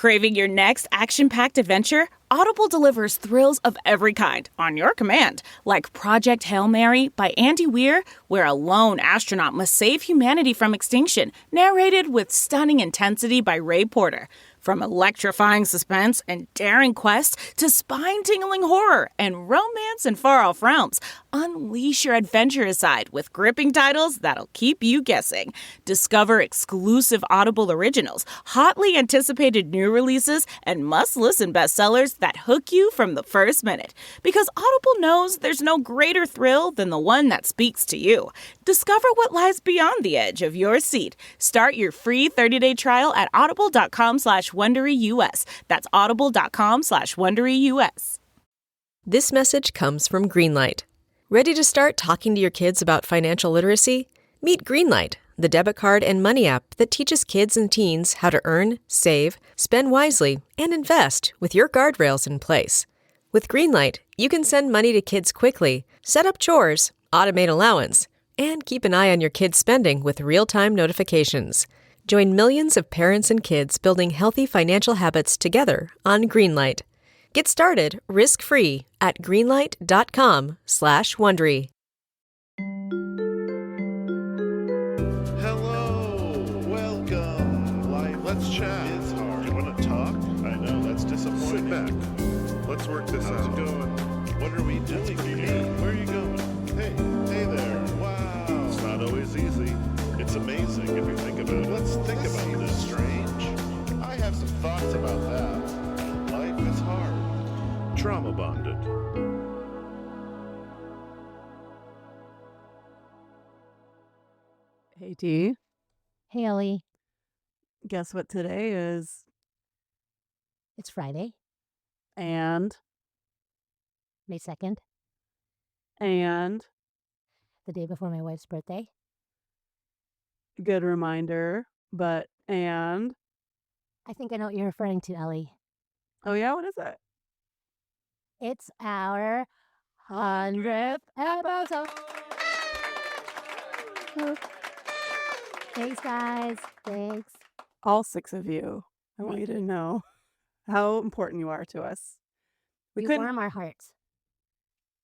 Craving your next action-packed adventure? Audible delivers thrills of every kind on your command, like Project Hail Mary by Andy Weir, where a lone astronaut must save humanity from extinction, narrated with stunning intensity by Ray Porter. From electrifying suspense and daring quest to spine-tingling horror and romance in far-off realms, unleash your adventurous side with gripping titles that'll keep you guessing. Discover exclusive Audible originals, hotly anticipated new releases, and must-listen bestsellers that hook you from the first minute. Because Audible knows there's no greater thrill than the one that speaks to you. Discover what lies beyond the edge of your seat. Start your free 30-day trial at audible.com/WonderyUS. That's audible.com/WonderyUS. This message comes from Greenlight. Ready to start talking to your kids about financial literacy? Meet Greenlight, the debit card and money app that teaches kids and teens how to earn, save, spend wisely, and invest with your guardrails in place. With Greenlight, you can send money to kids quickly, set up chores, automate allowance, and keep an eye on your kids' spending with real-time notifications. Join millions of parents and kids building healthy financial habits together on Greenlight. Get started risk-free at greenlight.com/Wondery. Hello, welcome. Let's chat. It's hard. You want to talk? I know, that's disappointing. Sit back. Let's work this out. How's it going? What are we doing here? Where are you going? Hey there. Wow. It's not always easy. It's amazing if you think about it. Let's think about this. Strange. I have some thoughts about that. Life is hard. Trauma bonded. Hey, T. Hey, Elly. Guess what today is? It's Friday, And, May 2nd, and, the day before my wife's birthday. good reminder, but, and. I think I know what you're referring to, Elly. Oh, yeah? What is it? It's our 100th episode. Thanks, guys. Thanks. All 6 of you. I want you to know how important you are to us. You warm our hearts.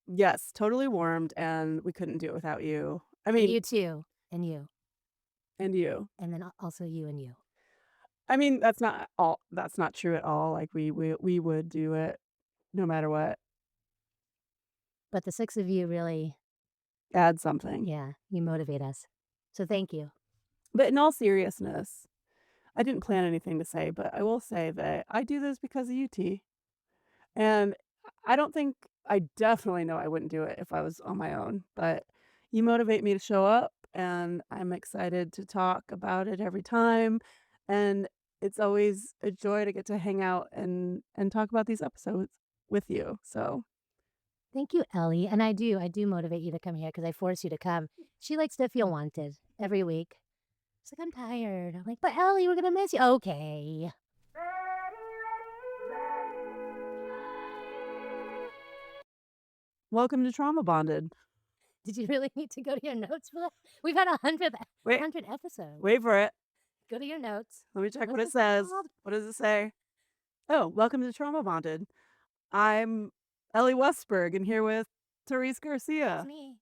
Yes, totally warmed, and we couldn't do it without you. I mean, You too, and you, and you. and then also you and you. I mean, that's not true at all. Like we would do it no matter what. But the 6 of you really, Add something. yeah, you motivate us. So thank you. But in all seriousness, I didn't plan anything to say, but I will say that I do this because of you, T. And I definitely know I wouldn't do it if I was on my own, but you motivate me to show up, and I'm excited to talk about it every time. And it's always a joy to get to hang out and talk about these episodes with you. So Thank you, Elly. And I do motivate you to come here because I force you to come. She likes to feel wanted every week. She's like, I'm tired. I'm like, but Elly, we're going to miss you. Okay. welcome to Trauma Bonded. Did you really need to go to your notes for that? We've had 100 Wait. episodes. Wait for it. Go to your notes. Let me check what What's it this says. called? What does it say? Oh, welcome to Trauma Bonded. I'm Elly Westberg, and here with Therese Garcia. It's me.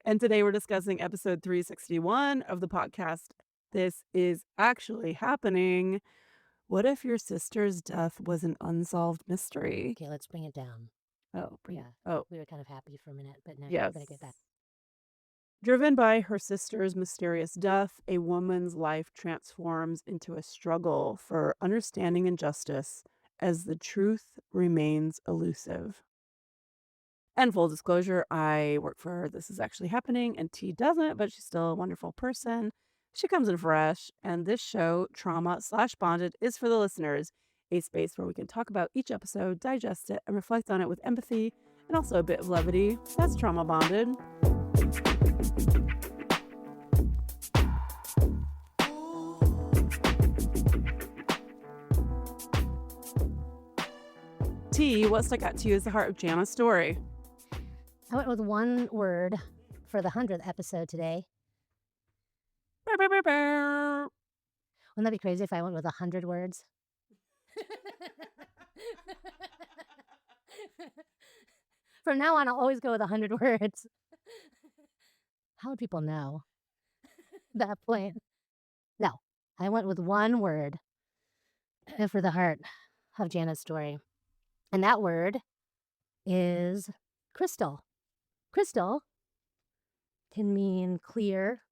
And today we're discussing episode 361 of the podcast. This is actually happening. What if your sister's death was an unsolved mystery? Okay, let's bring it down. Oh, Yeah. Oh, We were kind of happy for a minute, but now yes. we're going to get back. Driven by her sister's mysterious death, a woman's life transforms into a struggle for understanding and justice as the truth remains elusive. And full disclosure, I work for her. This is actually happening, and T doesn't, but she's still a wonderful person. She comes in fresh, and this show, Trauma/Bonded, is for the listeners, a space where we can talk about each episode, digest it, and reflect on it with empathy and also a bit of levity. That's Trauma Bonded. T, what stuck out to you as the heart of Jana's story? I went with one word for the 100th episode today. Wouldn't that be crazy if I went with 100 words? From now on, I'll always go with 100 words. How would people know that point? No, I went with one word for the heart of Jana's story. And that word is crystal. Crystal can mean clear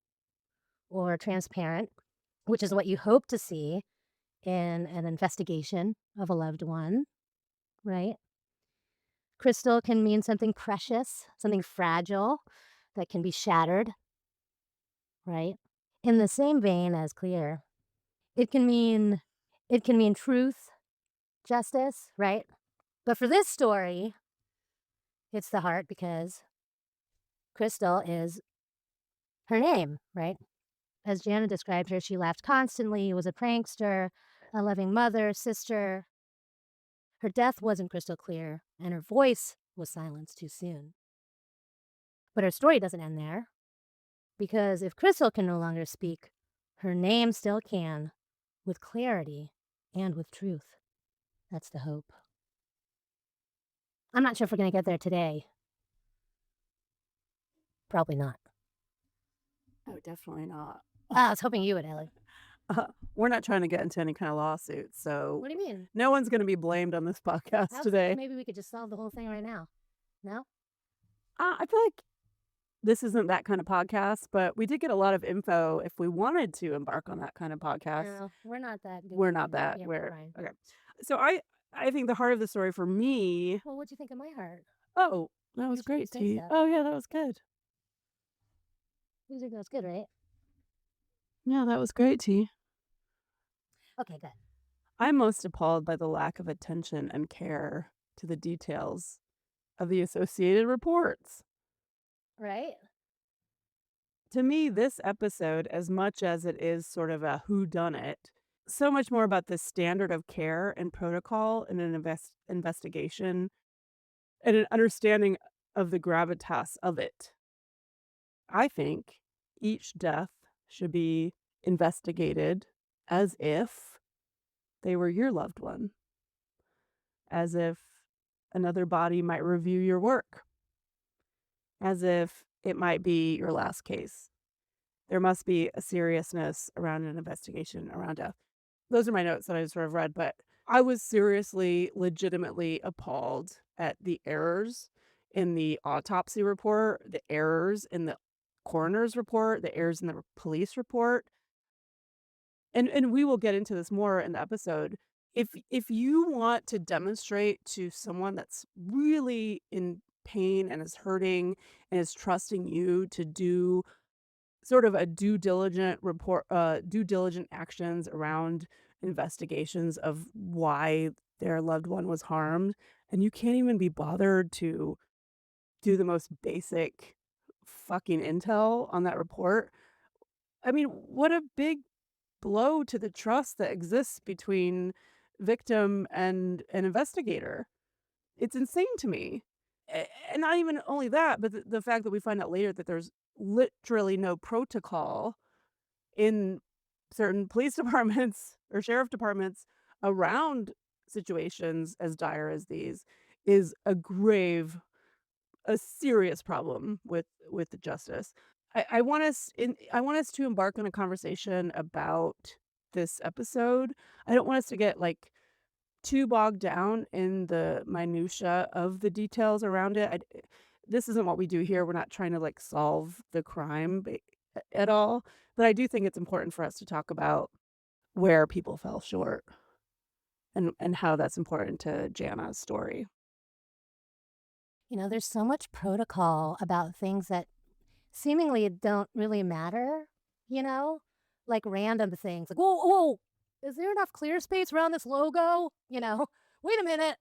or transparent, which is what you hope to see in an investigation of a loved one, right? Crystal can mean something precious, something fragile that can be shattered, right? In the same vein as clear, it can mean truth, justice, right? But for this story, it's the heart because Crystal is her name, right? As Jana described her, she laughed constantly, was a prankster, a loving mother, sister. Her death wasn't crystal clear, and her voice was silenced too soon. But her story doesn't end there, because if Crystal can no longer speak, her name still can, with clarity and with truth. That's the hope. I'm not sure if we're going to get there today. Probably not. Oh, definitely not. I was hoping you would, Elly. We're not trying to get into any kind of lawsuits, so What do you mean? no one's going to be blamed on this podcast today. Maybe we could just solve the whole thing right now. No? I feel like this isn't that kind of podcast, but we did get a lot of info if we wanted to embark on that kind of podcast. No, we're not that good. We're not that. Yeah, we're fine. okay. So I think the heart of the story for me. Well, what'd you think of my heart? Oh, that was Usually you great, say T. so. Oh yeah, that was good. You think that was good, right? Yeah, that was great, T. Okay, good. I'm most appalled by the lack of attention and care to the details of the associated reports. Right? To me, this episode, as much as it is sort of a whodunit, so much more about the standard of care and protocol in an investigation and an understanding of the gravitas of it. I think each death should be investigated as if they were your loved one, as if another body might review your work, as if it might be your last case. There must be a seriousness around an investigation around death. Those are my notes that I sort of read, but I was seriously, legitimately appalled at the errors in the autopsy report, the errors in the coroner's report, the errors in the police report. And we will get into this more in the episode. If you want to demonstrate to someone that's really in pain and is hurting and is trusting you to do sort of a due diligent actions around investigations of why their loved one was harmed, and you can't even be bothered to do the most basic fucking intel on that report. I mean, what a big blow to the trust that exists between victim and an investigator. It's insane to me. And not even only that, but the fact that we find out later that there's literally no protocol in certain police departments or sheriff departments around situations as dire as these is a serious problem with the justice. I want us to embark on a conversation about this episode. I don't want us to get like too bogged down in the minutia of the details around it. This isn't what we do here. We're not trying to like solve the crime at all, but I do think it's important for us to talk about where people fell short and how that's important to Jana's story. You know, there's so much protocol about things that seemingly don't really matter, you know? Like random things. Like, whoa, is there enough clear space around this logo? You know, wait a minute.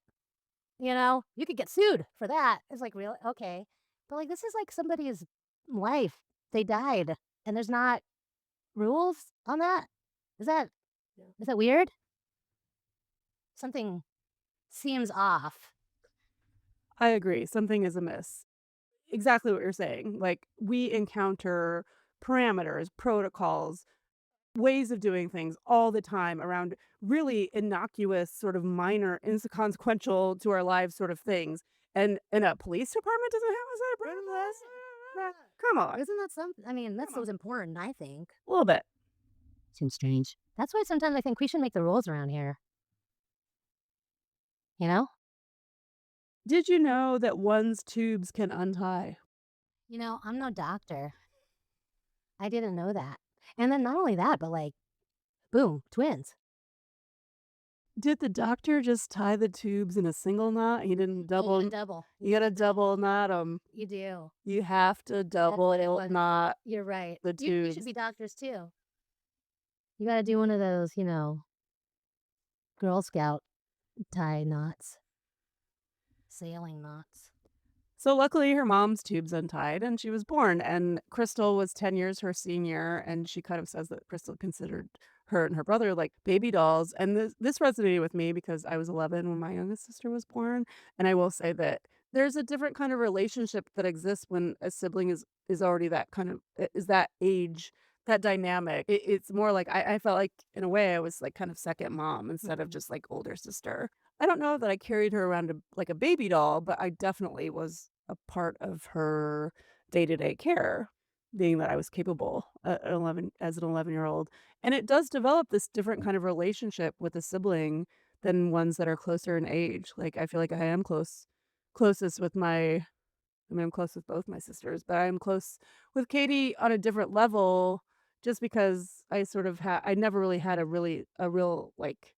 You know, you could get sued for that. It's like, really? Okay. But like, this is like somebody's life. They died. And there's not rules on that? Is that weird? Something seems off. I agree. Something is amiss. Exactly what you're saying. Like we encounter parameters, protocols, ways of doing things all the time around really innocuous, sort of minor, inconsequential to our lives sort of things. And a police department doesn't have a set of principles? Come on. Isn't that something? I mean, that's Come on. what's important, I think. A little bit. Seems strange. That's why sometimes I think we should make the rules around here. You know? Did you know that one's tubes can untie? You know, I'm no doctor. I didn't know that. And then not only that, but like, boom, twins. Did the doctor just tie the tubes in a single knot? He didn't double. Double. You gotta double knot them. You do. You have to double knot You're right. the You tubes. should be doctors too. You got to do one of those, you know, Girl Scout tie knots, sailing knots. So luckily her mom's tubes untied and she was born, and Crystal was 10 years her senior, and she kind of says that Crystal considered her and her brother like baby dolls. And this resonated with me because I was 11 when my youngest sister was born, and I will say that there's a different kind of relationship that exists when a sibling is already that kind of is that age, that dynamic. It's more like I felt like in a way I was like kind of second mom instead of just like older sister. I don't know that I carried her around like a baby doll, but I definitely was a part of her day-to-day care, being that I was capable as an 11-year-old. And it does develop this different kind of relationship with a sibling than ones that are closer in age. Like I feel like I am closest with I'm close with both my sisters, but I'm close with Katy on a different level just because I sort of I never really had a real like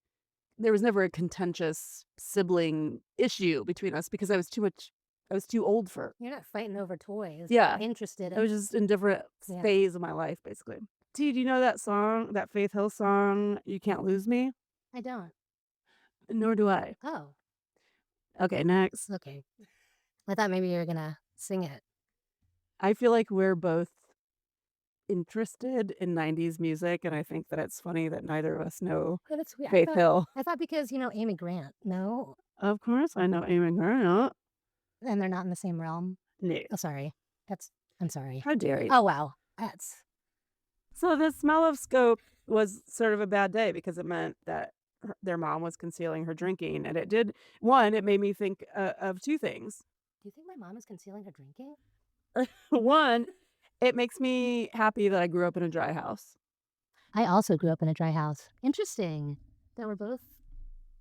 there was never a contentious sibling issue between us because I was too old for. You're not fighting over toys. Yeah. You're interested I was just in different phase of my life, basically. T, do you know that song, that Faith Hill song, You Can't Lose Me? I don't. Nor do I. Oh. Okay, next. Okay. I thought maybe you were going to sing it. I feel like we're both interested in 90s music, and I think that it's funny that neither of us know That's weird. Faith Hill. I thought because, you know, Amy Grant. No. Of course, I know Amy Grant. And they're not in the same realm. No. Oh, sorry. I'm sorry. How dare you? Oh, wow. So the smell of scope was sort of a bad day because it meant that their mom was concealing her drinking. And it made me think of two things. Do you think my mom is concealing her drinking? One, it makes me happy that I grew up in a dry house. I also grew up in a dry house. Interesting that we're both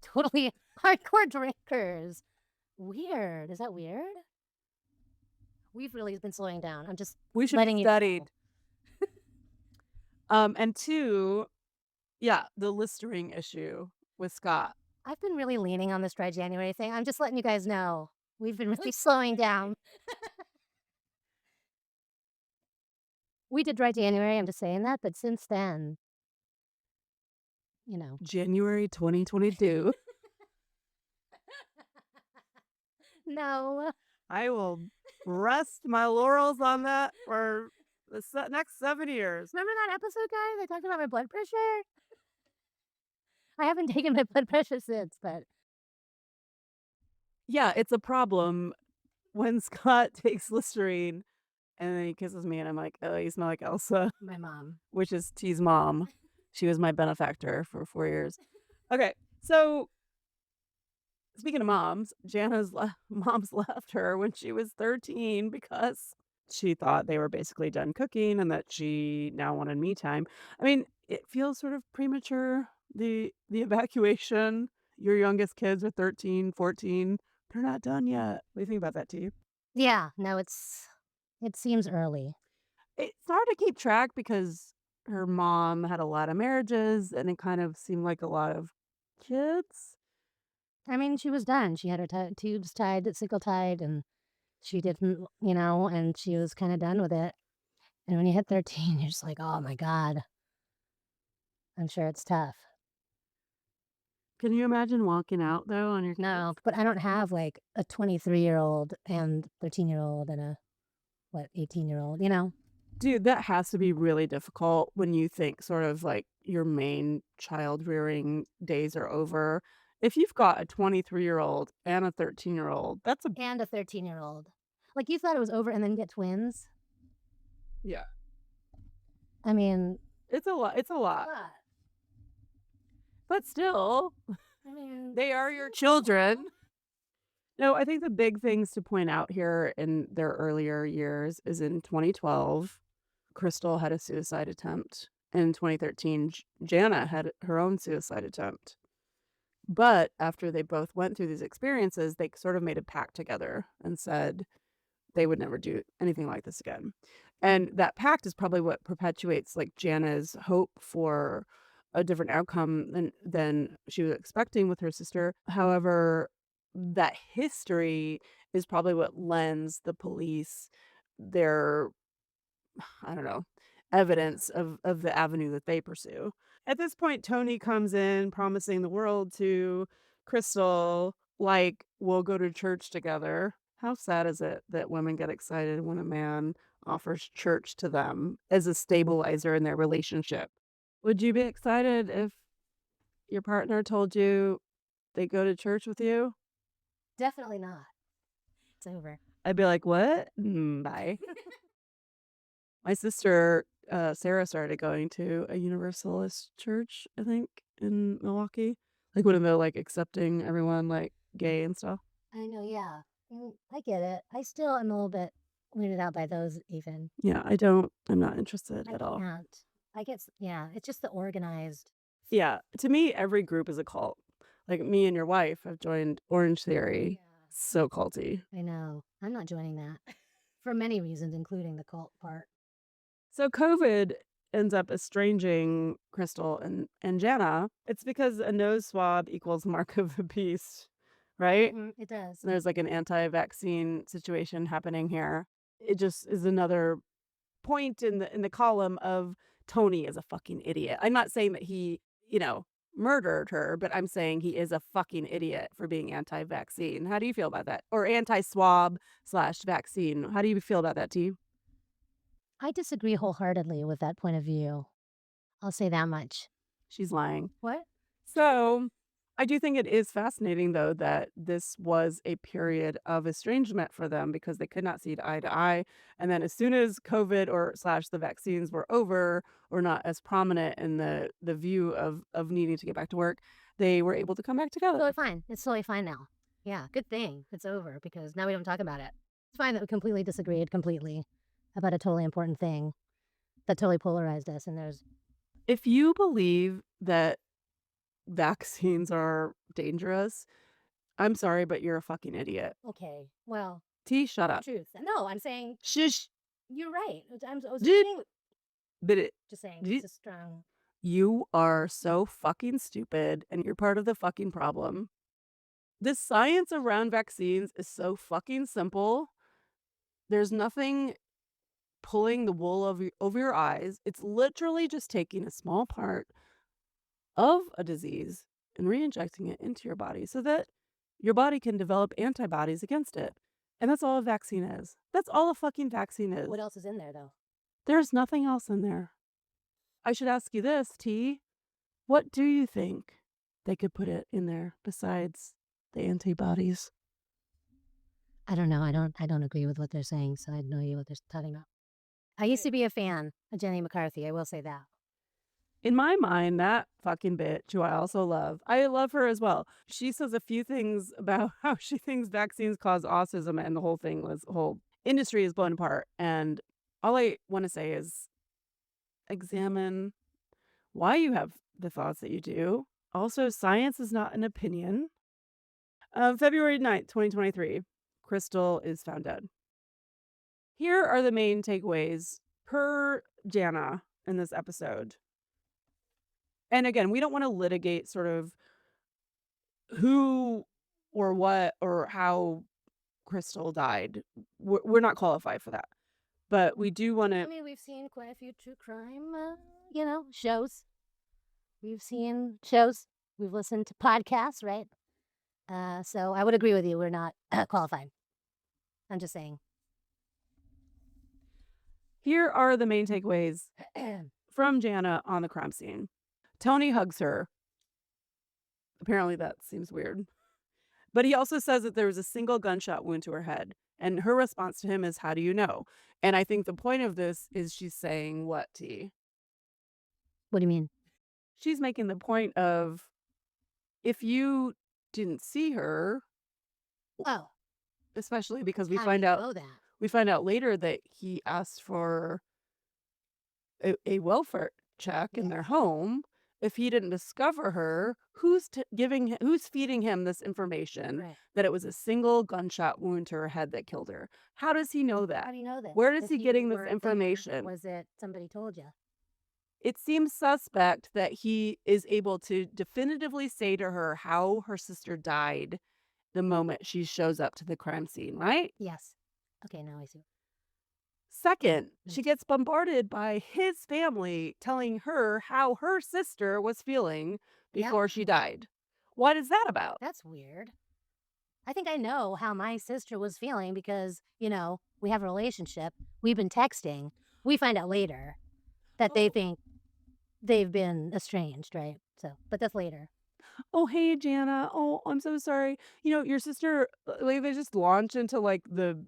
totally hardcore drinkers. Weird. Is that weird? We've really been slowing down. I'm just We should letting be you know. studied. And two, yeah, the Listerine issue with Scott. I've been really leaning on this dry January thing. I'm just letting you guys know. We've been really slowing down. We did dry January, I'm just saying that, but since then, you know. January 2022. No. I will rest my laurels on that for the next 7 years. Remember that episode, guys? I talked about my blood pressure? I haven't taken my blood pressure since, but. Yeah, it's a problem when Scott takes Listerine and then he kisses me and I'm like, oh, you smell like Elsa. My mom. Which is T's mom. She was my benefactor for 4 years. Okay, so speaking of moms, Jana's mom's left her when she was 13 because she thought they were basically done cooking and that she now wanted me time. I mean, it feels sort of premature, the evacuation. Your youngest kids are 13, 14. They're not done yet. What do you think about that, T? Yeah, no, it seems early. It's hard to keep track because her mom had a lot of marriages and it kind of seemed like a lot of kids. I mean, she was done. She had her tubes tied, single tied, and she didn't, you know, and she was kind of done with it. And when you hit 13, you're just like, oh my God. I'm sure it's tough. Can you imagine walking out though on your No, but I don't have like a 23-year-old and 13-year-old and a 18-year-old, you know? Dude, that has to be really difficult when you think sort of like your main child rearing days are over. If you've got a 23-year-old and a 13-year-old, and a 13-year-old. Like you thought it was over and then get twins? Yeah. I mean, It's a lot. It's a lot. But, But still, I mean, they are your children. No, I think the big things to point out here in their earlier years is in 2012, Crystal had a suicide attempt. In 2013, Jana had her own suicide attempt. But after they both went through these experiences, they sort of made a pact together and said they would never do anything like this again. And that pact is probably what perpetuates like Jana's hope for a different outcome than she was expecting with her sister. However, that history is probably what lends the police their, I don't know, evidence of the avenue that they pursue. At this point, Tony comes in promising the world to Crystal, like, we'll go to church together. How sad is it that women get excited when a man offers church to them as a stabilizer in their relationship? Would you be excited if your partner told you they go to church with you? definitely not. It's over. I'd be like, what? Bye. My sister, Sarah, started going to a Universalist church, I think, in Milwaukee. Like one of the like accepting everyone like gay and stuff. I know, yeah. I get it. I still am a little bit weirded out by those even. Yeah, I'm not interested I at all. can't. I get, yeah, it's just the organized. Yeah, to me, every group is a cult. Like me and your wife have joined Orange Theory. So culty. I know. I'm not joining that for many reasons, including the cult part. So COVID ends up estranging Crystal and Jana. It's because a nose swab equals mark of the beast, right? It does. And there's like an anti-vaccine situation happening here. It just is another point in the column of Tony is a fucking idiot. I'm not saying that he, murdered her, but I'm saying he is a fucking idiot for being anti-vaccine. How do you feel about that? Or anti-swab/vaccine. How do you feel about that, T? I disagree wholeheartedly with that point of view. I'll say that much. She's lying. What? So I do think it is fascinating, though, that this was a period of estrangement for them because they could not see eye to eye. And then as soon as COVID / the vaccines were over or not as prominent in the view of needing to get back to work, they were able to come back together. Totally fine. It's totally fine now. Yeah, good thing it's over because now we don't talk about it. It's fine that we completely disagreed completely about a totally important thing that totally polarized us. And If you believe that vaccines are dangerous, I'm sorry, but you're a fucking idiot. okay, well, T, shut up. truth. No, I'm saying Shush. you're right. I was Did- saying, But just saying did- it's a strong. you are so fucking stupid and you're part of the fucking problem. The science around vaccines is so fucking simple. There's nothing pulling the wool over your eyes. It's literally just taking a small part of a disease and re-injecting it into your body so that your body can develop antibodies against it. And that's all a vaccine is. That's all a fucking vaccine is. What else is in there, though? There's nothing else in there. I should ask you this, T. What do you think they could put it in there besides the antibodies? I don't know. I don't agree with what they're saying, so I have no idea what they're talking about. I used to be a fan of Jenny McCarthy. I will say that. In my mind, that fucking bitch, who I also love, I love her as well. She says a few things about how she thinks vaccines cause autism, and the whole industry is blown apart. And all I want to say is examine why you have the thoughts that you do. Also, science is not an opinion. February 9th, 2023, Crystal is found dead. Here are the main takeaways per Jana in this episode. And again, we don't want to litigate sort of who or what or how Crystal died. We're not qualified for that. But we do want to... I mean, we've seen quite a few true crime, shows. We've seen shows. We've listened to podcasts, right? So I would agree with you. We're not qualified. I'm just saying. Here are the main takeaways from Jana on the crime scene. Tony hugs her. Apparently that seems weird. But he also says that there was a single gunshot wound to her head. And her response to him is, how do you know? And I think the point of this is she's saying what, T? What do you mean? She's making the point of, if you didn't see her, Oh, especially because how do you know that? we find out later that he asked for a welfare check in their home. If he didn't discover her, who's feeding him this information Right. that it was a single gunshot wound to her head that killed her? How does he know How that? do you know this? Where is The he people getting this weren't there, information? or was it somebody told you? It seems suspect that he is able to definitively say to her how her sister died the moment she shows up to the crime scene, right? Yes. Okay, now I see. Second, she gets bombarded by his family telling her how her sister was feeling Yeah. before she died. What is that about? That's weird. I think I know how my sister was feeling because, we have a relationship. We've been texting. We find out later that they think they've been estranged, right? So, but that's later. Oh, hey, Jana. Oh, I'm so sorry. Your sister, like, they just launch into like the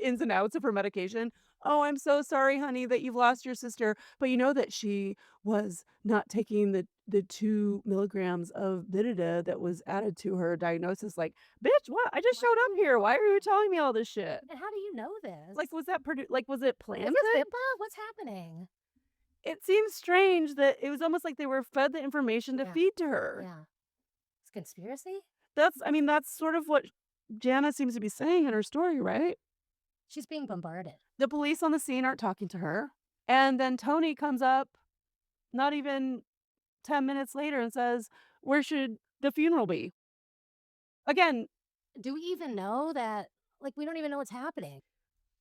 ins and outs of her medication. Oh, I'm so sorry, honey, that you've lost your sister. But you know that she was not taking the 2 milligrams of Bidida that was added to her diagnosis. Like, bitch, what? I just showed up here. Why are you telling me all this shit? And how do you know this? Like, was that was it Is planted? this HIPAA? What's happening? It seems strange that it was almost like they were fed the information to Yeah. feed to her. Yeah. It's conspiracy? That's sort of what Jana seems to be saying in her story, right? She's being bombarded. The police on the scene aren't talking to her. And then Tony comes up not even 10 minutes later and says, where should the funeral be? Again, Do we even know that? Like, we don't even know what's happening.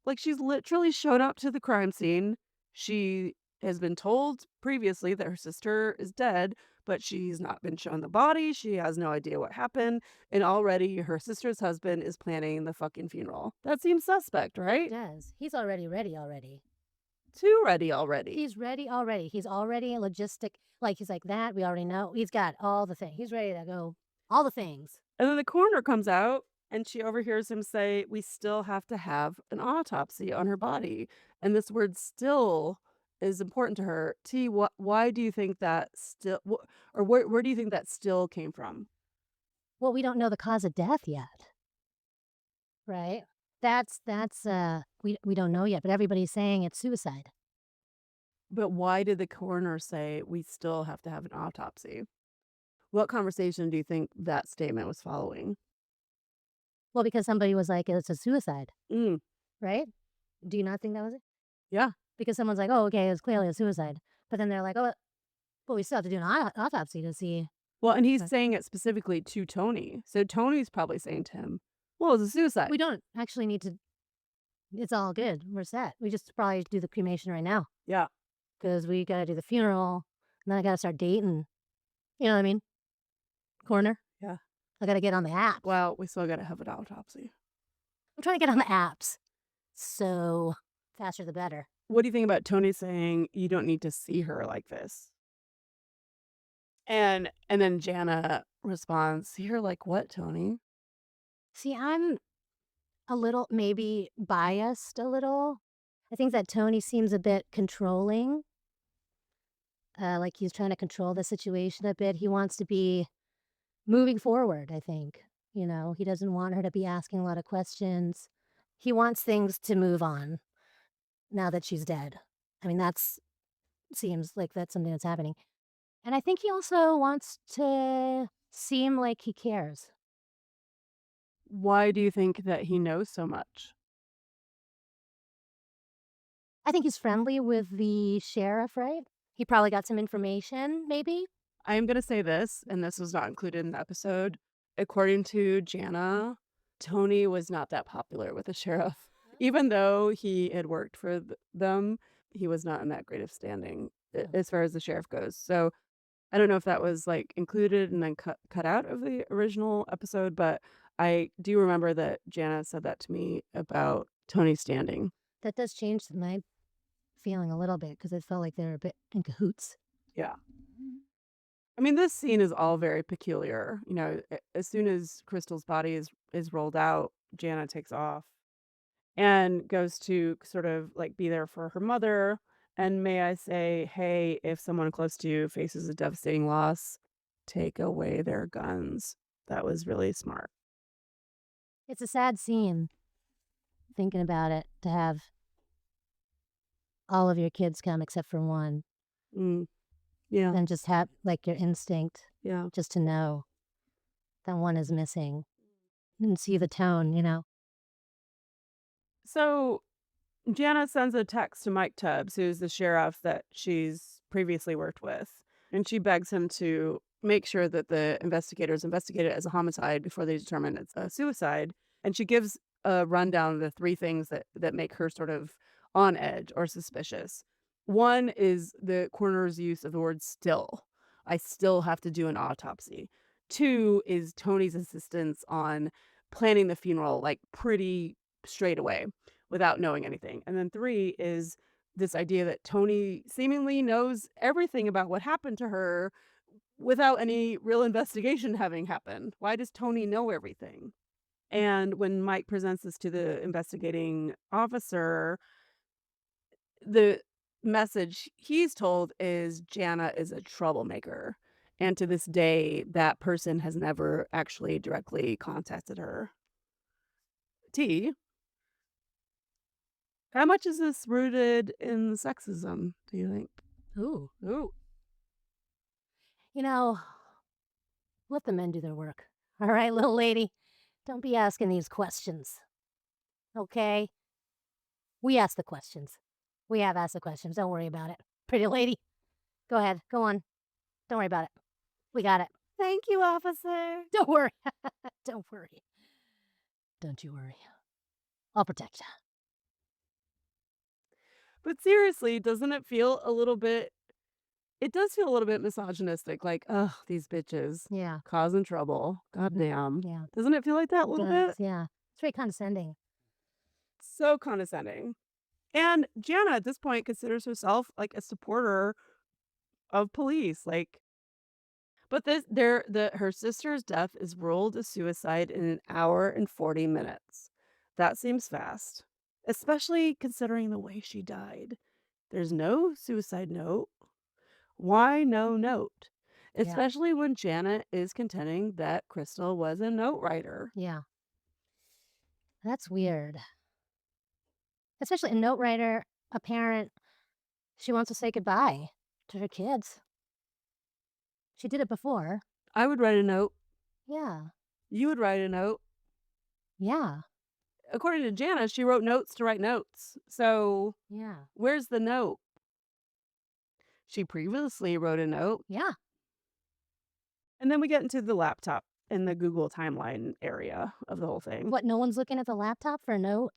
like, she's literally showed up to the crime scene. She has been told previously that her sister is dead, but she's not been shown the body. She has no idea what happened. And already her sister's husband is planning the fucking funeral. That seems suspect, right? It does. He's already ready already. Too ready already. He's ready already. He's already logistic. Like, he's like that. We already know. He's got all the things. He's ready to go. All the things. And then the coroner comes out and she overhears him say, we still have to have an autopsy on her body. And this word still is important to her. T, why do you think that still, or where do you think that still came from? Well, we don't know the cause of death yet. Right? We don't know yet, but everybody's saying it's suicide. But why did the coroner say we still have to have an autopsy? What conversation do you think that statement was following? Well, because somebody was like, it's a suicide. Mm, Right? Do you not think that was it? yeah. Because someone's like, oh, okay, it's clearly a suicide. But then they're like, oh, but we still have to do an autopsy to see. Well, and he's Okay. saying it specifically to Tony. So Tony's probably saying to him, well, it's a suicide. We don't actually need to. It's all good. We're set. We just probably do the cremation right now Yeah. because we got to do the funeral. And then I got to start dating. You know what I mean? Coroner. Yeah. I got to get on the app. Well, we still got to have an autopsy. I'm trying to get on the apps. So faster the better. What do you think about Tony saying you don't need to see her like this? And then Jana responds, see her like what, Tony? See, I'm a little maybe biased a little. I think that Tony seems a bit controlling. Like he's trying to control the situation a bit. He wants to be moving forward, I think. He doesn't want her to be asking a lot of questions. He wants things to move on now that she's dead. I mean, seems like that's something that's happening. And I think he also wants to seem like he cares. Why do you think that he knows so much? I think he's friendly with the sheriff, right? He probably got some information, maybe. I am going to say this, and this was not included in the episode. According to Jana, Tony was not that popular with the sheriff. Even though he had worked for them, he was not in that great of standing as far as the sheriff goes. So I don't know if that was like included and then cut out of the original episode, but I do remember that Jana said that to me about Tony's standing. That does change my feeling a little bit because it felt like they were a bit in cahoots. Yeah. I mean, this scene is all very peculiar. As soon as Crystal's body is rolled out, Jana takes off and goes to sort of like be there for her mother. And may I say, hey, if someone close to you faces a devastating loss, take away their guns. That was really smart. It's a sad scene, thinking about it, to have all of your kids come except for one, Mm, yeah, and just have like your instinct yeah. just to know that one is missing and see the tone, you know? So Jana sends a text to Mike Tubbs, who's the sheriff that she's previously worked with, and she begs him to make sure that the investigators investigate it as a homicide before they determine it's a suicide. And she gives a rundown of the three things that make her sort of on edge or suspicious. One is the coroner's use of the word still. I still have to do an autopsy. Two is Tony's insistence on planning the funeral like pretty straight away without knowing anything. And then three is this idea that Tony seemingly knows everything about what happened to her without any real investigation having happened. Why does Tony know everything? And when Mike presents this to the investigating officer, the message he's told is Jana is a troublemaker. And to this day, that person has never actually directly contacted her. T, how much is this rooted in sexism, do you think? Ooh. Ooh. You know, let the men do their work. All right, little lady? Don't be asking these questions. Okay? We ask the questions. We have asked the questions. Don't worry about it. Pretty lady, go ahead. Go on. Don't worry about it. We got it. Thank you, officer. Don't worry. Don't worry. Don't you worry. I'll protect you. But seriously, doesn't it feel a little bit, it does feel a little bit misogynistic, like, ugh, these bitches Yeah. causing trouble. Goddamn. Yeah. Doesn't it feel like that a little bit? Yeah. It's very condescending. So condescending. And Jana at this point considers herself like a supporter of police. Like, but her sister's death is ruled a suicide in an hour and 40 minutes. That seems fast, especially considering the way she died. There's no suicide note. Why no note? Yeah. Especially when Janet is contending that Crystal was a note writer. Yeah. That's weird. Especially a note writer, a parent, she wants to say goodbye to her kids. She did it before. I would write a note. Yeah. You would write a note. Yeah. According to Jana, she wrote notes to write notes. So Yeah. where's the note? She previously wrote a note. Yeah. And then we get into the laptop and the Google timeline area of the whole thing. What, no one's looking at the laptop for a note?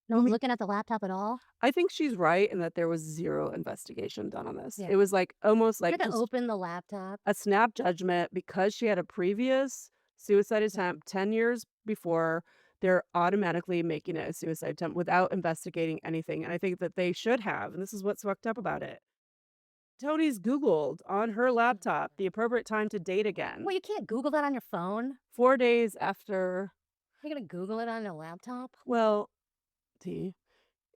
No one's looking at the laptop at all? I think she's right in that there was zero investigation done on this. Yeah. It was like almost You're like gonna just open the laptop. a snap judgment because she had a previous suicide attempt 10 years before. They're automatically making it a suicide attempt without investigating anything. And I think that they should have. And this is what's fucked up about it. Tony's Googled on her laptop the appropriate time to date again. Well, you can't Google that on your phone. 4 days after. You're gonna Google it on your laptop? Well, T,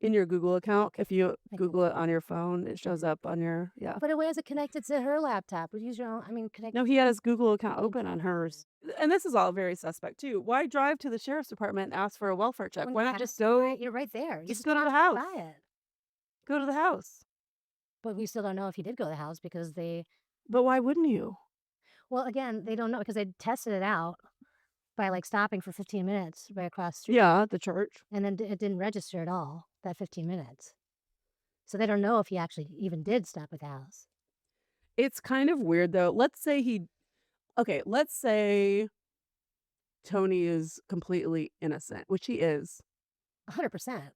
in your Google account, if you Google it on your phone, it shows up on your, yeah. But why is it connected to her laptop? Would use your own, connect. No, he had his Google account open on hers. And this is all very suspect too. Why drive to the sheriff's department and ask for a welfare check? When Why you not have- just go You're right there. You just go to the walk house. by it. Go to the house? But we still don't know if he did go to the house because they, But why wouldn't you? well, again, they don't know because they tested it out by like stopping for 15 minutes right across the street. Yeah, at the church. And then it didn't register at all, that 15 minutes. So they don't know if he actually even did stop at the house. It's kind of weird though. Let's say Tony is completely innocent, which he is. 100%.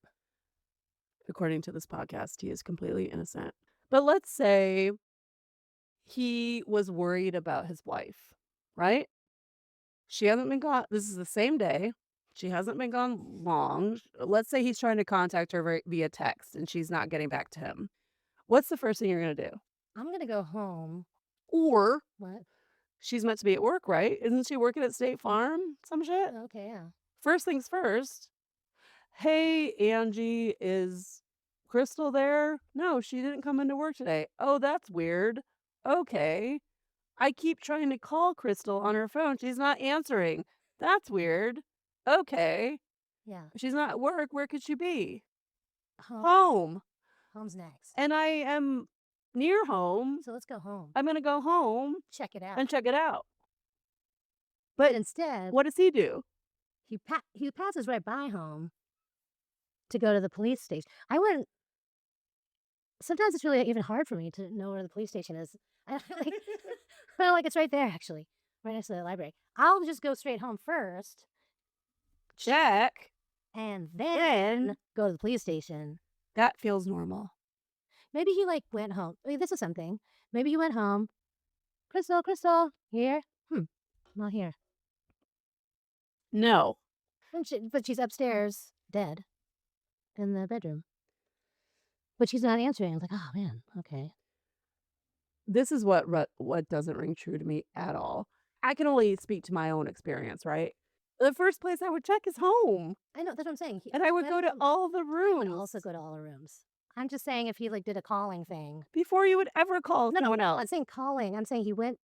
According to this podcast, he is completely innocent. But let's say he was worried about his wife, right? She hasn't been gone. This is the same day. She hasn't been gone long. Let's say he's trying to contact her via text and she's not getting back to him. What's the first thing you're going to do? I'm going to go home. Or What? she's meant to be at work, right? Isn't she working at State Farm? Some shit? Okay, yeah. First things first. Hey, Angie is Crystal there? No, she didn't come into work today. Oh, that's weird. Okay. I keep trying to call Crystal on her phone. She's not answering. That's weird. Okay. Yeah. She's not at work. Where could she be? Home. Home. Home's next. And I am near home. So let's go home. I'm going to go home Check it out. and check it out. But instead, What does he do? he passes right by home to go to the police station. Sometimes it's really even hard for me to know where the police station is. Like it's right there, actually, right next to the library. I'll just go straight home first, Check. and then go to the police station. That feels normal. Maybe he went home. This is something. Maybe he went home. Crystal, here? Not here. No. But she's upstairs, dead, in the bedroom. But she's not answering. I'm like, oh man, okay. This is what doesn't ring true to me at all. I can only speak to my own experience, right? The first place I would check is home. I know, that's what I'm saying. And I would go to all the I would rooms. also go to all the rooms. I'm just saying if he did a calling thing. Before you would ever call someone else. I'm saying calling. I'm saying he went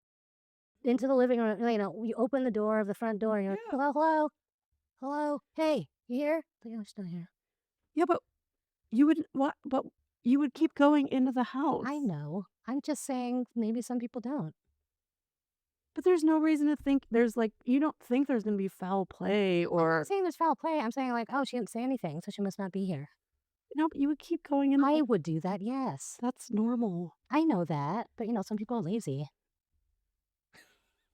into the living room. You open the door of the front door and you're like, hello, hey, you here? Like, oh, she's not here. Yeah, but you would But you would keep going into the house. I know. I'm just saying maybe some people don't. But there's no reason to think you don't think there's going to be foul play or. I'm not saying there's foul play. I'm saying oh, she didn't say anything, so she must not be here. No, but you would keep going in. I would do that, yes. That's normal. I know that, but some people are lazy.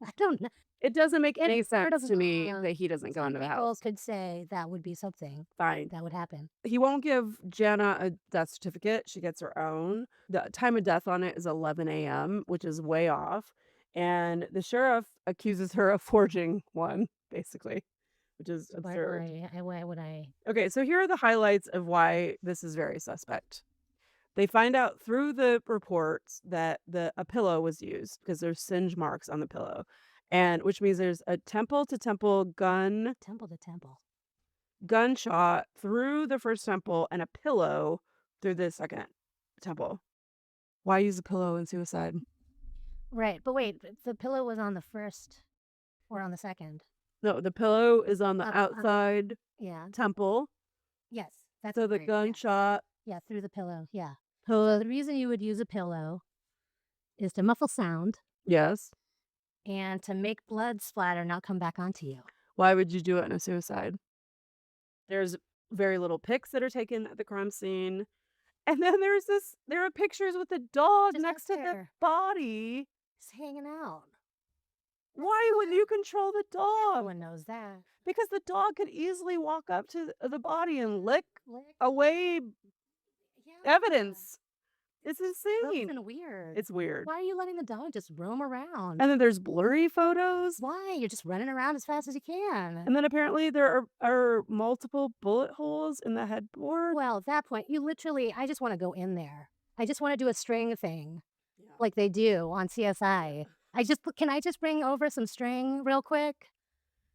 I don't know. It doesn't make any sense to me that he doesn't go into the house. People could say that would be something. Fine. That would happen. He won't give Jana a death certificate. She gets her own. The time of death on it is 11 a.m., which is way off. And the sheriff accuses her of forging one, basically, which is absurd. Why would I? Okay, so here are the highlights of why this is very suspect. They find out through the reports that a pillow was used because there's singe marks on the pillow, and which means there's a temple-to-temple gunshot through the first temple and a pillow through the second temple. Why use a pillow in suicide? Right, but wait, the pillow was on the first or on the second? No, the pillow is on the outside temple. Yes, that's so the gunshot. Yeah, through the pillow. Yeah. So the reason you would use a pillow is to muffle sound. Yes. And to make blood splatter not come back onto you. Why would you do it in a suicide? There's very little pics that are taken at the crime scene. And then there are pictures with the dog Just next to the body. It's hanging out. Why would you control the dog? Everyone knows that. Because the dog could easily walk up to the body and lick away evidence. It's insane. That's weird. It's weird. Why are you letting the dog just roam around? And then there's blurry photos. Why? You're just running around as fast as you can. And then apparently there are multiple bullet holes in the headboard. Well, at that point, I just want to go in there. I just want to do a string thing like they do on CSI. Can I just bring over some string real quick?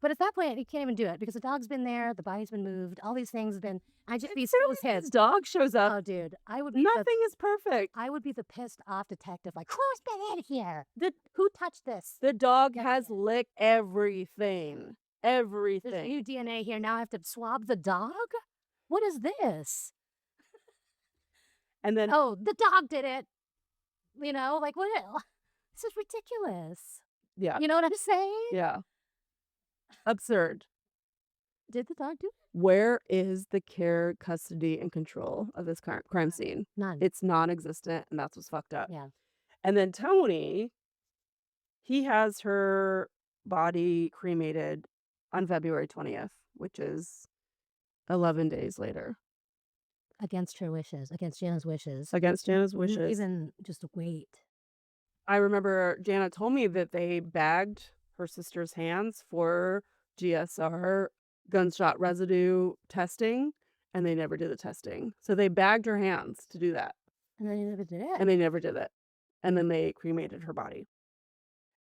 But at that point, you can't even do it because the dog's been there, the body's been moved, all these things have been. I just be so pissed. His dog shows up. Oh, dude, I would be. Nothing is perfect. I would be the pissed off detective. Like, who's been in here? Who touched this? The dog has licked everything. Everything. There's new DNA here. Now I have to swab the dog. What is this? And then the dog did it. What? This is ridiculous. Yeah. You know what I'm saying? Yeah. Absurd. Did the dog do it? Where is the care, custody, and control of this crime scene? None. It's non-existent, and that's what's fucked up. Yeah. And then Tony, he has her body cremated on February 20th, which is 11 days later. Against her wishes. Against Jana's wishes. Against Jana's wishes. Even just wait. I remember Jana told me that they bagged her sister's hands for GSR gunshot residue testing, and they never did the testing. So they bagged her hands to do that. And then they never did it. And they never did it. And then they cremated her body.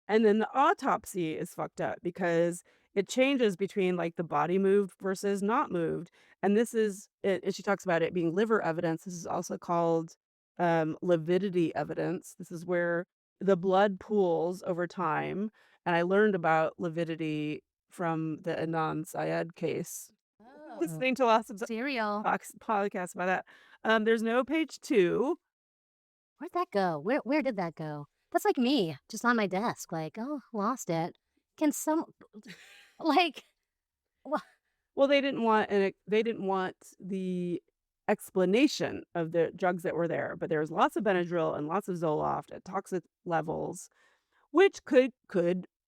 And then the autopsy is fucked up because It changes between like the body moved versus not moved. And this is it, and she talks about it being liver evidence. This is also called lividity evidence. This is where the blood pools over time. And I learned about lividity from the Anand Syed case. Oh. Listening to lots of Cereal. podcasts about that. There's no page 2. Where'd that go? Where did that go? That's like me, just on my desk, like, oh, lost it. Can some like Well, they didn't want the explanation of the drugs that were there, but there's lots of Benadryl and lots of Zoloft at toxic levels, which could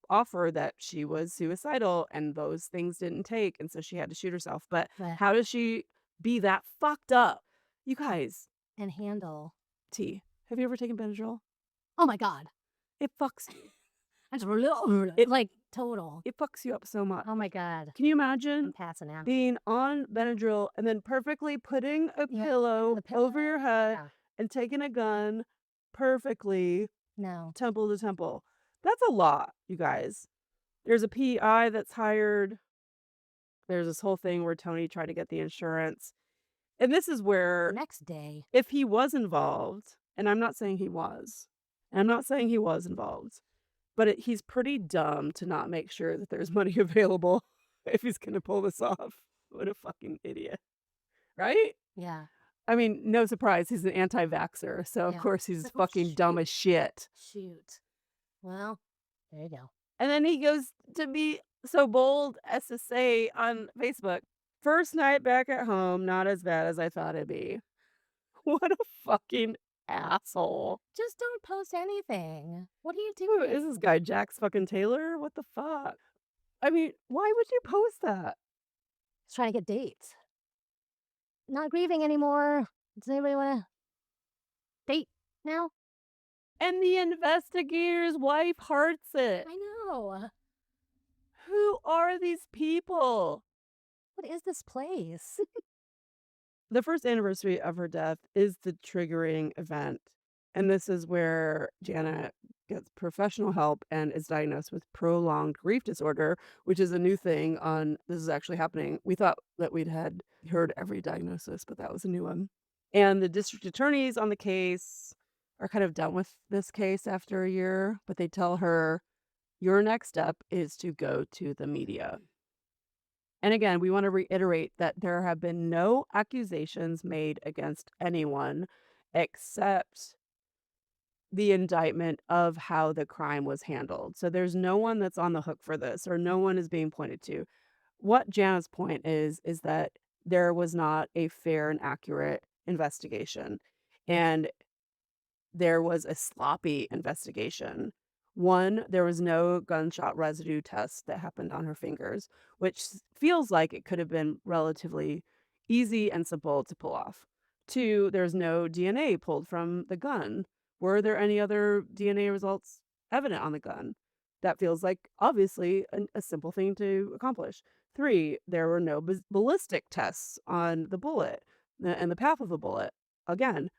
offer that she was suicidal and those things didn't take, and so she had to shoot herself. But But- how does she be that fucked up? You guys, and handle. T, have you ever taken Benadryl? Oh my God. It fucks you. I just like total. It fucks you up so much. Oh my God. Can you I'm imagine passing out. being on Benadryl and then perfectly putting a Yeah, pillow the pillow, over your head yeah. and taking a gun perfectly No. temple to temple? That's a lot, you guys. There's a PI that's hired. There's this whole thing where Tony tried to get the insurance. And this is where, Next day. if he was involved, and I'm not saying he was, involved, but he's pretty dumb to not make sure that there's money available if he's going to pull this off. What a fucking idiot. Right? Yeah. I mean, no surprise. He's an anti-vaxxer. So, of Yeah. course, he's Like, oh, fucking dumb as shit. Shoot. Well, there you go. And then he goes to be so bold as to say on Facebook, first night back at home, not as bad as I thought it'd be. What a fucking asshole. Just don't post anything. What are you Who doing? is this guy, Jax fucking Taylor? What the fuck? I mean, why would you post that? He's trying to get dates. Not grieving anymore. Does anybody want to date now? And the investigator's wife hearts it. I know. Who are these people? What is this place? The first anniversary of her death is the triggering event. And this is where Janet gets professional help and is diagnosed with prolonged grief disorder, which is a new thing this is actually happening. We thought that we'd had heard every diagnosis, but that was a new one. And the district attorneys on the case are kind of done with this case after a year, but they tell her, your next step is to go to the media. And again, we want to reiterate that there have been no accusations made against anyone except the indictment of how the crime was handled. So there's no one that's on the hook for this, or no one is being pointed to. What Janet's point is that there was not a fair and accurate investigation. And there was a sloppy investigation. One, there was no gunshot residue test that happened on her fingers, which feels like it could have been relatively easy and simple to pull off. Two, there's no DNA pulled from the gun. Were there any other DNA results evident on the gun? That feels like, obviously, a simple thing to accomplish. Three, there were no ballistic tests on the bullet and the path of the bullet. Again,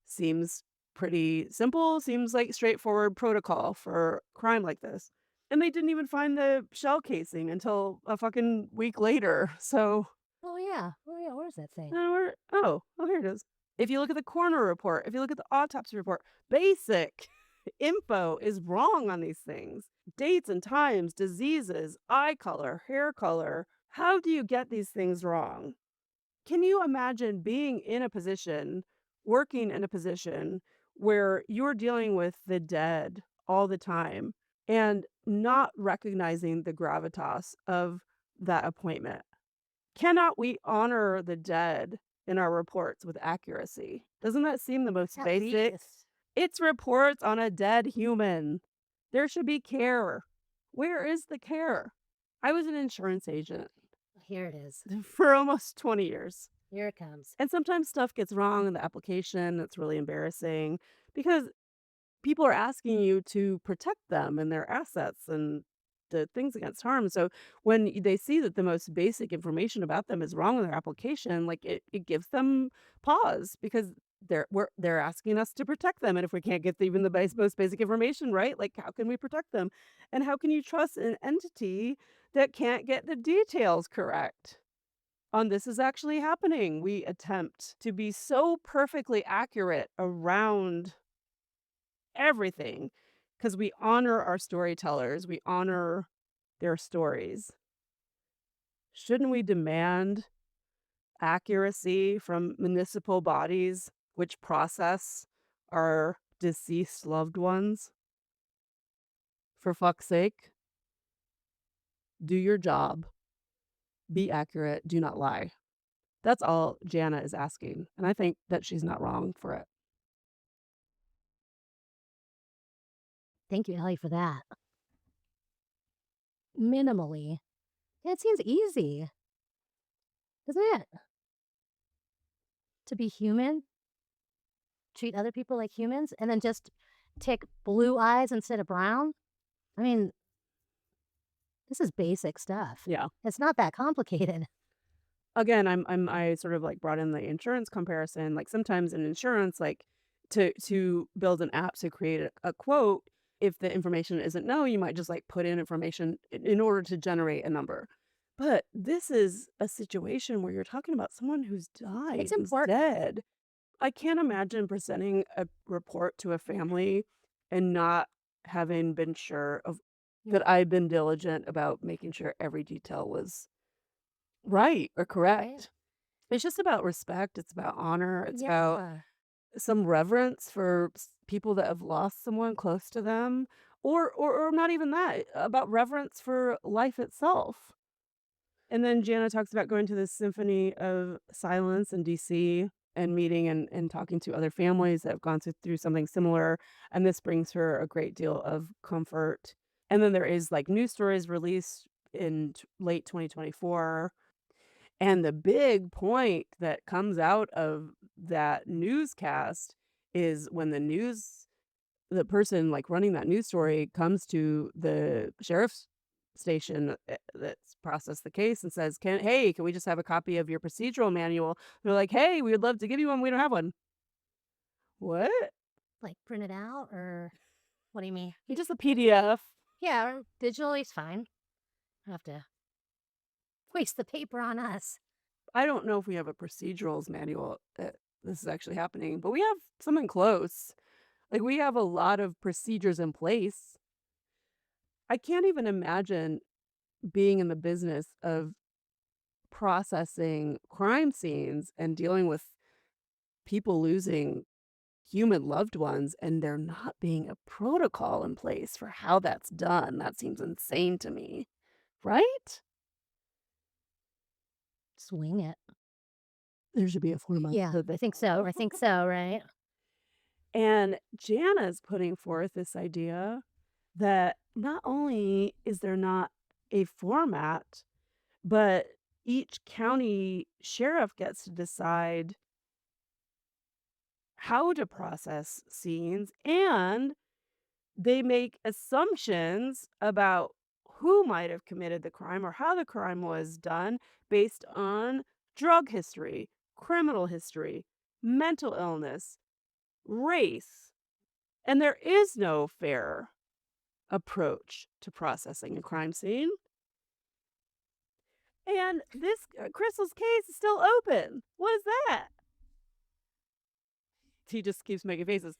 seems pretty simple, seems like straightforward protocol for crime like this. And they didn't even find the shell casing until a fucking week later. So, Oh yeah. Where's that thing? here it is. If you look at the coroner report, if you look at the autopsy report, basic info is wrong on these things. Dates and times, diseases, eye color, hair color. How do you get these things wrong? Can you imagine being in a position, working in a position where you're dealing with the dead all the time and not recognizing the gravitas of that appointment? Cannot we honor the dead in our reports with accuracy? Doesn't that seem the most At basic? least. It's reports on a dead human. There should be care. Where is the care? I was an insurance agent Here it is. for almost 20 years. Here it comes. And sometimes stuff gets wrong in the application. It's really embarrassing because people are asking you to protect them and their assets and the things against harm. So when they see that the most basic information about them is wrong in their application, like it gives them pause because they're asking us to protect them, and if we can't get even the most basic information right, like how can we protect them? And how can you trust an entity that can't get the details correct? On this is actually happening. We attempt to be so perfectly accurate around everything because we honor our storytellers, we honor their stories. Shouldn't we demand accuracy from municipal bodies which process our deceased loved ones? For fuck's sake, do your job, be accurate, do not lie. That's all Jana is asking, and I think that she's not wrong for it. Thank you, Ellie, for that. Minimally. It seems easy, isn't it? To be human, treat other people like humans, and then just take blue eyes instead of brown. I mean, this is basic stuff. Yeah. It's not that complicated. Again, I sort of like brought in the insurance comparison. Like sometimes in insurance, like to build an app to create a quote, if the information isn't known, you might just like put in information in order to generate a number. But this is a situation where you're talking about someone who's died, It's who's important. dead. I can't imagine presenting a report to a family and not having been sure of that I've been diligent about making sure every detail was right or correct. It's just about respect. It's about honor. It's about Yeah. some reverence for people that have lost someone close to them, or not even that, about reverence for life itself. And then Jana talks about going to the Symphony of Silence in DC and meeting and talking to other families that have gone through something similar. And this brings her a great deal of comfort. And then there is like news stories released in late 2024. And the big point that comes out of that newscast is when the person like running that news story comes to the sheriff's station that's processed the case and says, can we just have a copy of your procedural manual? They're like, hey, we would love to give you one. We don't have one. What? Like print it out, or what do you mean? Just a PDF. Yeah, or digitally is fine. I have to waste the paper on us. I don't know if we have a procedurals manual that this is actually happening, but we have something close. Like we have a lot of procedures in place. I can't even imagine being in the business of processing crime scenes and dealing with people losing human loved ones and there not being a protocol in place for how that's done. That seems insane to me, right? Swing it. There should be a format. Yeah, I think so. I think so, right? And Jana's putting forth this idea that not only is there not a format, but each county sheriff gets to decide how to process scenes, and they make assumptions about who might have committed the crime or how the crime was done based on drug history, criminal history, mental illness, race. And there is no fair approach to processing a crime scene. And this Crystal's case is still open. What is that? He just keeps making faces.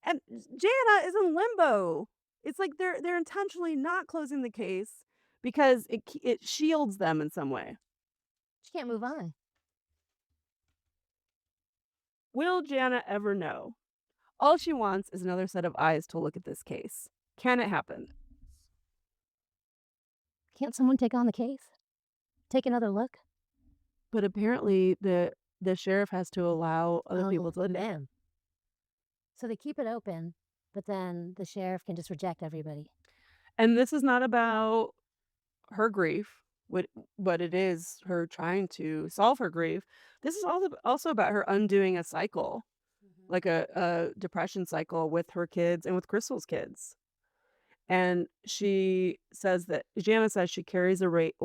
And Jana is in limbo. It's like they're intentionally not closing the case because it shields them in some way. She can't move on. Will Jana ever know? All she wants is another set of eyes to look at this case. Can it happen? Can't someone take on the case? Take another look? But apparently the sheriff has to allow other people to look at it. So they keep it open, but then the sheriff can just reject everybody. And this is not about her grief, what it is her trying to solve her grief. This is also about her undoing a cycle, like a depression cycle with her kids and with Crystal's kids. And she says that Jana says she carries a weight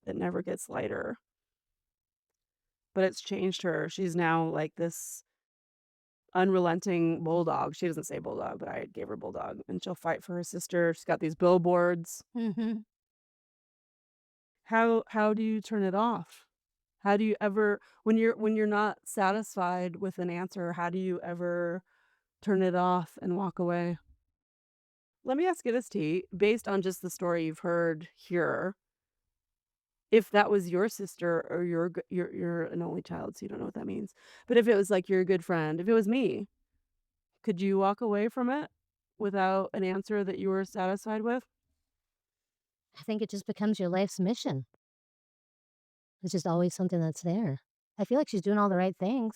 that never gets lighter. but it's changed her. She's now like this unrelenting bulldog. She doesn't say bulldog, but I gave her bulldog, and she'll fight for her sister. She's got these billboards. Mm-hmm. How do you turn it off? How do you ever, when you're not satisfied with an answer, how do you ever turn it off and walk away? Let me ask you this, T, based on just the story you've heard here, if that was your sister or you're an only child, so you don't know what that means. But if it was like your good friend, if it was me, could you walk away from it without an answer that you were satisfied with? I think it just becomes your life's mission. It's just always something that's there. I feel like she's doing all the right things.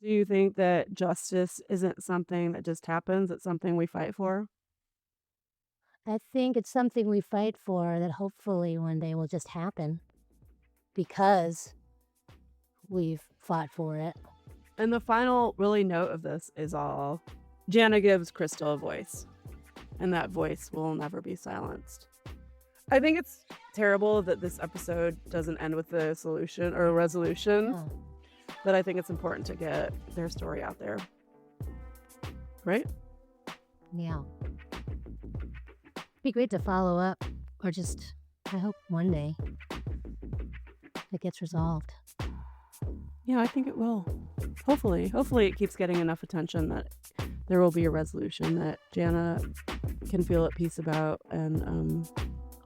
Do you think that justice isn't something that just happens? It's something we fight for? I think it's something we fight for that hopefully one day will just happen because we've fought for it. And the final really note of this is all Jana gives Crystal a voice, and that voice will never be silenced. I think it's terrible that this episode doesn't end with a solution or a resolution, Oh, but I think it's important to get their story out there. Right? yeah. Be great to follow up, or just, I hope one day it gets resolved. Yeah, I think it will. Hopefully it keeps getting enough attention that there will be a resolution that Jana can feel at peace about, and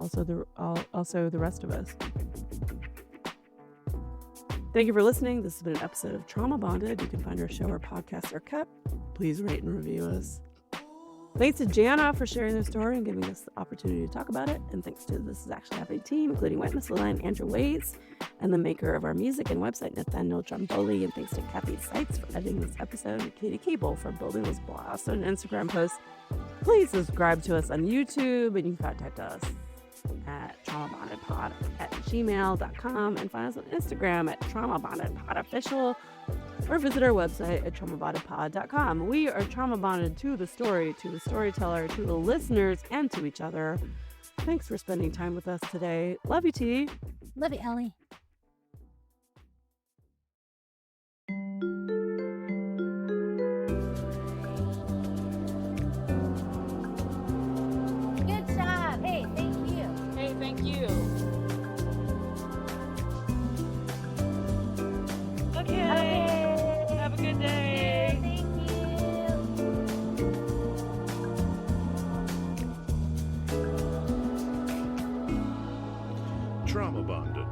also the rest of us. Thank you for listening. This has been an episode of Trauma Bonded. You can find our show where podcasts are kept. Please rate and review us. Thanks to Jana for sharing their story and giving us the opportunity to talk about it. And thanks to This Is Actually Happening team, including Whit, Missildine, Andrew Waits, and the maker of our music and website, Nathaniel Dromboli. And thanks to Cathy Sitzes for editing this episode, and Katy Caple for building this blast on an Instagram post. Please subscribe to us on YouTube, and you can contact us at traumabondedpod@gmail.com, and find us on Instagram at traumabondedpodofficial, or visit our website at traumabondedpod.com. We are trauma bonded to the story, to the storyteller, to the listeners, and to each other. Thanks for spending time with us today. Love you, T. Love you, Elly. Good job. Hey, thank you. Hey, thank you. Okay. Have a good day. Thank you. Trauma Bonded.